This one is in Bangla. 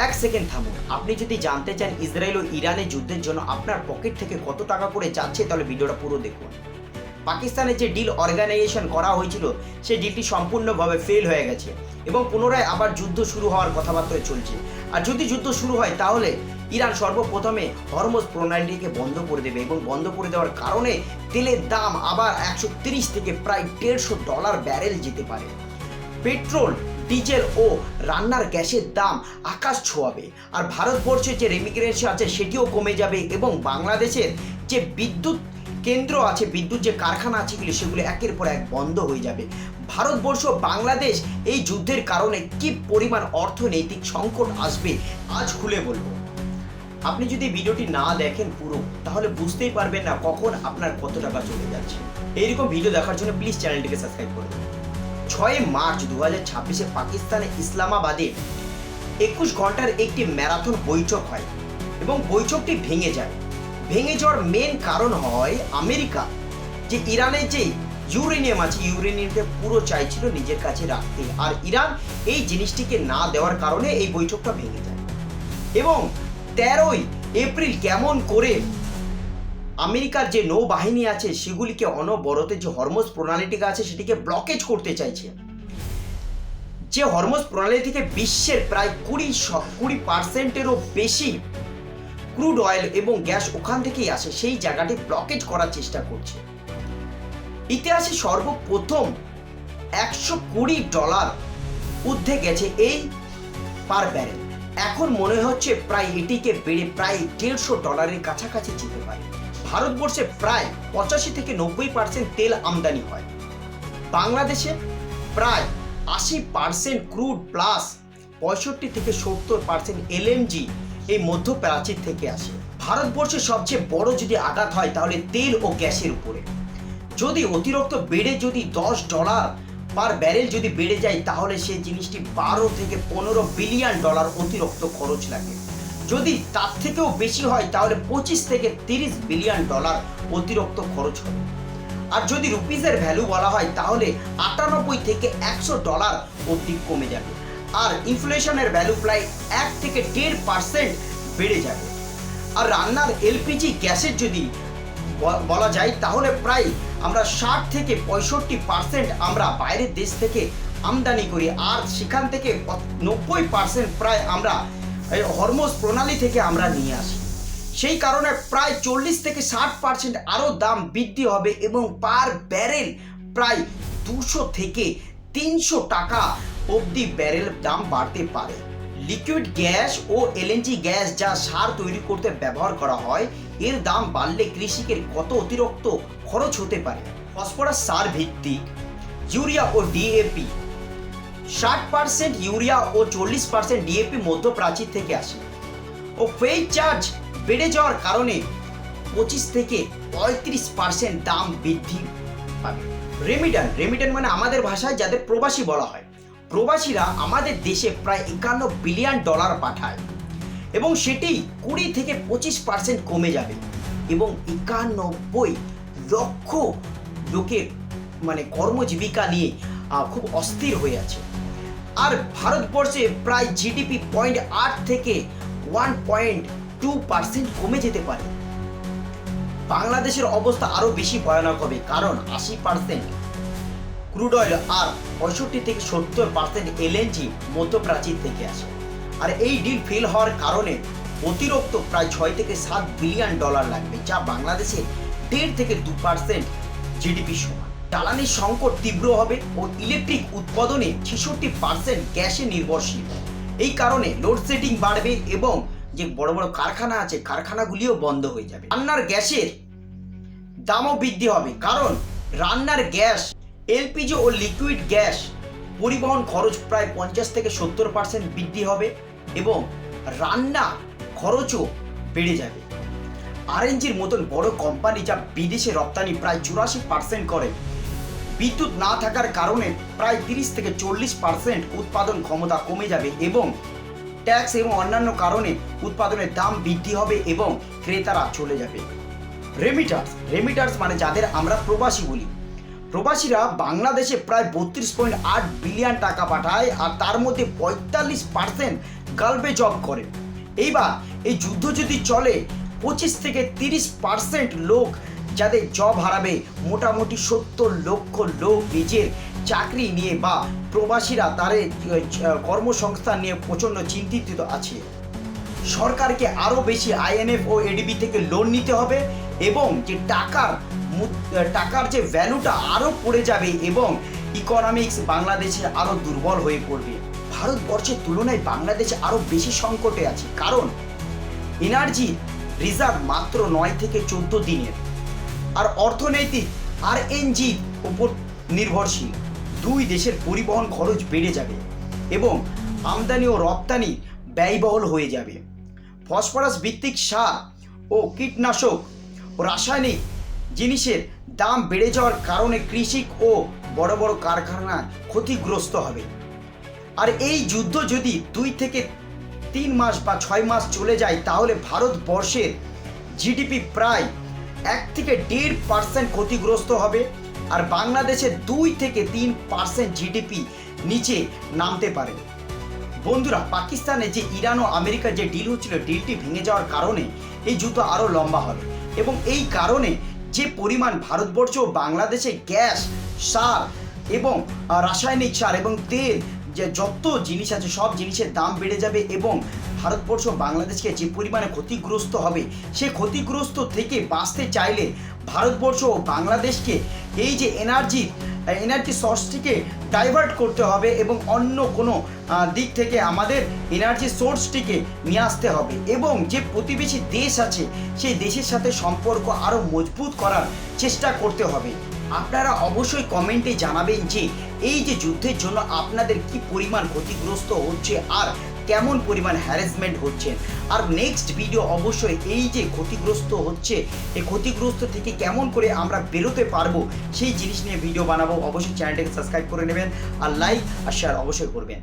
এক সেকেন্ড থামুন। আপনি যদি জানতে চান ইসরায়েল ও ইরানের যুদ্ধের জন্য আপনার পকেট থেকে কত টাকা করে যাচ্ছে, তাহলে ভিডিওটা পুরো দেখুন। পাকিস্তানের যে ডিল অর্গানাইজেশন করা হয়েছিল সেই ডিলটি সম্পূর্ণভাবে ফেল হয়ে গেছে এবং পুনরায় আবার যুদ্ধ শুরু হওয়ার কথাবার্তা চলছে। আর যদি যুদ্ধ শুরু হয় তাহলে ইরান সর্বপ্রথমে হরমুজ প্রণালীটিকে বন্ধ করে দেবে এবং বন্ধ করে দেওয়ার কারণে তেলের দাম আবার 130 থেকে প্রায় $150 ব্যারেল যেতে পারে। পেট্রোল, ডিজেল ও রান্নার গ্যাসের দাম আকাশ ছোঁয়াবে। আর ভারতবর্ষের যে রেমিগ্রেশন আছে সেটিও কমে যাবে এবং বাংলাদেশের যে বিদ্যুৎ কেন্দ্র আছে, বিদ্যুৎ যে কারখানা আছে সেগুলো একের পর এক বন্ধ হয়ে যাবে। ভারতবর্ষ বাংলাদেশ এই যুদ্ধের কারণে কি পরিমাণ অর্থনৈতিক সংকট আসবে আজ খুলে বলবো। আপনি যদি ভিডিওটি না দেখেন পুরো, তাহলে বুঝতেই পারবেন না কখন আপনার কত টাকা চলে যাচ্ছে। এইরকম ভিডিও দেখার জন্য প্লিজ চ্যানেলটিকে সাবস্ক্রাইব করুন। 6 মার্চ 2026 পাকিস্তানের ইসলামাবাদে 21 ঘন্টার একটি ম্যারাথন বৈঠক হয় এবং বৈঠকটি ভেঙে যায়। ভেঙে যাওয়ার মেন কারণ হয় আমেরিকা যে ইরানের যে ইউরেনিয়াম আছে, ইউরেনিয়ামকে পুরো চাইছিল নিজের কাছে রাখতে, আর ইরান এই জিনিসটিকে না দেওয়ার কারণে এই বৈঠকটা ভেঙে যায়। এবং 13 এপ্রিল কেমন করে আমেরিকার যে নৌবাহিনী আছে সেগুলিকে অনবরতে যে হরমুজ প্রণালীটিকে আছে সেটিকে ব্লকেজ করতে চাইছে। যে হরমুজ প্রণালী থেকে বিশ্বের প্রায় 20% বেশি ক্রুড অয়েল এবং গ্যাস ওখান থেকেই আসে, সেই জায়গাটি ব্লকেজ করার চেষ্টা করছে। ইতিহাসে সর্বপ্রথম $120 ঊর্ধ্বে গেছে এই পার ব্যারেল। এখন মনে হচ্ছে প্রায় এটিকে বেড়ে প্রায় $150 কাছাকাছি যেতে পারে। ভারতবর্ষে প্রায় 85 থেকে 90% তেল আমদানি হয়। বাংলাদেশে প্রায় 80% ক্রুড প্লাস 65 থেকে 70% LNG এই মধ্যপ্রাচ্য থেকে আসে। ভারতবর্ষের সবচেয়ে বড় যদি আঘাত হয় তাহলে তেল ও গ্যাসের উপরে। যদি অতিরিক্ত বেড়ে যদি $10 পার ব্যারেল যদি বেড়ে যায় তাহলে সেই জিনিসটি $12 থেকে $15 বিলিয়ন অতিরিক্ত খরচ লাগে। যদি তার থেকেও বেশি হয় তাহলে $25 থেকে $30 বিলিয়ন অতিরিক্ত খরচ হবে। আর যদি রুপিসের ভ্যালু বলা হয় তাহলে 98 থেকে $100 অবধি কমে যাবে। আর ইনফ্লেশনের ভ্যালু প্রায় 1 থেকে 1.5% বেড়ে যাবে। আর রান্নার এলপিজি গ্যাসের যদি বলা যায় তাহলে প্রায় আমরা 60 থেকে 65% আমরা বাইরের দেশ থেকে আমদানি করি, আর সেখান থেকে 90% প্রায় আমরা হরমুজ প্রণালী থেকে আমরা নিয়ে আসি। সেই কারণে প্রায় 40 থেকে 60% আরও দাম বৃদ্ধি হবে এবং পার ব্যারেল প্রায় 200 থেকে 300 টাকা অবধি ব্যারেল দাম বাড়তে পারে। লিকুইড গ্যাস ও এলএনজি গ্যাস যা সার তৈরি করতে ব্যবহার করা হয়, এর দাম বাড়লে কৃষকের কত অতিরিক্ত খরচ হতে পারে। ফসফরাস সার ভিত্তিক ইউরিয়া ও ডিএপি 60% ইউরিয়া ও 40% ডিএপি মধ্যপ্রাচ্য থেকে আসে ও ফ্রেট চার্জ বেড়ে যাওয়ার কারণে 25 থেকে 35% দাম বৃদ্ধি পাবে। রেমিটেন্স মানে আমাদের ভাষায় যাদের প্রবাসী বলা হয়, প্রবাসীরা আমাদের দেশে প্রায় $51 বিলিয়ন পাঠায় এবং সেটি 20 থেকে 25% কমে যাবে এবং 91 লক্ষ লোকের মানে কর্মজীবিকা নিয়ে খুব অস্থির হয়ে আছে। আর ভারতবর্ষে প্রায় জিডিপি 0.8 থেকে 1.2% কমে যেতে পারে। বাংলাদেশের অবস্থা আরও বেশি ভয়ানক হবে, কারণ 80% ক্রুড অয়েল আর 65 থেকে 70% এলএনজি মধ্যপ্রাচ্য থেকে আসে। আর এই ডিল ফেল হওয়ার কারণে অতিরিক্ত প্রায় 6 থেকে 7 বিলিয়ন লাগবে, যা বাংলাদেশে 1.5 থেকে 2% জিডিপি সমান। জ্বালানির সংকট তীব্র হবে ও ইলেকট্রিক উৎপাদনে 66% গ্যাসে নির্ভরশীল। এই কারণে লোডশেডিং বাড়বে এবং যে বড় বড় কারখানা আছে কারখানাগুলিও বন্ধ হয়ে যাবে। রান্নার গ্যাসের দামও বৃদ্ধি হবে, কারণ রান্নার গ্যাস, এলপিজি ও লিকুইড গ্যাস পরিবহন খরচ প্রায় 50 থেকে 70% বৃদ্ধি হবে এবং রান্না খরচও বেড়ে যাবে। আরএনজির মতন বড় কোম্পানি যা বিদেশে রপ্তানি প্রায় 84% করে, বিদ্যুৎ না থাকার কারণে প্রায় 30 থেকে 40% উৎপাদন ক্ষমতা কমে যাবে এবং ট্যাক্স এবং অন্যান্য কারণে উৎপাদনের দাম বৃদ্ধি হবে এবং ক্রেতারা চলে যাবে। রেমিটার্স মানে যাদের আমরা প্রবাসী বলি। প্রবাসীরা বাংলাদেশে প্রায় 32.8 বিলিয়ন টাকা পাঠায়, আর তার মধ্যে 45% গালফে জব করে। এইবার এই যুদ্ধ যদি চলে 25 থেকে 30% লোক যাদের জব হারাবে, মোটামুটি 70 লক্ষ লোক নিজের চাকরি নিয়ে বা প্রবাসীরা তাদের কর্মসংস্থান নিয়ে প্রচণ্ড চিন্তিত আছে। সরকারকে আরও বেশি আইএনএফ ও এডিবি থেকে লোন নিতে হবে এবং যে টাকার যে ভ্যালুটা আরও পড়ে যাবে এবং ইকোনমিক্স বাংলাদেশের আরও দুর্বল হয়ে পড়বে। ভারতবর্ষের তুলনায় বাংলাদেশ আরও বেশি সংকটে আছে, কারণ এনার্জি রিজার্ভ মাত্র 9 থেকে 14 দিনের, আর অর্থনৈতিক আরএনজির উপর নির্ভরশীল। দুই দেশের পরিবহন খরচ বেড়ে যাবে এবং আমদানি ও রপ্তানি ব্যয়বহুল হয়ে যাবে। ফসফরাস ভিত্তিক সার ও কীটনাশক ও রাসায়নিক জিনিসের দাম বেড়ে যাওয়ার কারণে কৃষি ও বড় বড় কারখানা ক্ষতিগ্রস্ত হবে। আর এই যুদ্ধ যদি 2 থেকে 3 মাস বা 6 মাস চলে যায় তাহলে ভারতবর্ষের জিডিপি প্রায় 1 থেকে 1.5% ক্ষতিগ্রস্ত হবে, আর বাংলাদেশের 2 থেকে 3% জিডিপি নিচে নামতে পারে। বন্ধুরা, পাকিস্তানে যে ইরান ও আমেরিকার যে ডিল হচ্ছিল, ডিলটি ভেঙে যাওয়ার কারণে এই যুদ্ধ আরও লম্বা হবে এবং এই কারণে যে পরিমাণ ভারতবর্ষ ও বাংলাদেশে গ্যাস, সার এবং রাসায়নিক সার এবং তেল, যে যত জিনিস আছে সব জিনিসের দাম বেড়ে যাবে এবং ভারতবর্ষ বাংলাদেশকে যে পরিমাণে ক্ষতিগ্রস্ত হবে, সেই ক্ষতিগ্রস্ত থেকে বাঁচতে চাইলে ভারতবর্ষ ও বাংলাদেশকে এই যে এনার্জি সোর্সটিকে ডাইভার্ট করতে হবে এবং অন্য কোনো দিক থেকে আমাদের এনার্জি সোর্সটিকে নিয়ে আসতে হবে এবং যে প্রতিবেশী দেশ আছে সেই দেশের সাথে সম্পর্ক আরও মজবুত করার চেষ্টা করতে হবে। আপনারা অবশ্যই কমেন্টে জানাবেন যে এই যে যুদ্ধের জন্য আপনাদের কি পরিমাণ ক্ষতিগ্রস্ত হচ্ছে আর কেমন পরিমাণ হ্যারাসমেন্ট হচ্ছে। আর নেক্সট ভিডিও অবশ্যই এই যে ক্ষতিগ্রস্ত হচ্ছে, এই ক্ষতিগ্রস্ত থেকে কেমন করে আমরা বেরোতে পারবো সেই জিনিস নিয়ে ভিডিও বানাবো। অবশ্যই চ্যানেলটাকে সাবস্ক্রাইব করে নেবেন আর লাইক আর শেয়ার অবশ্যই করবেন।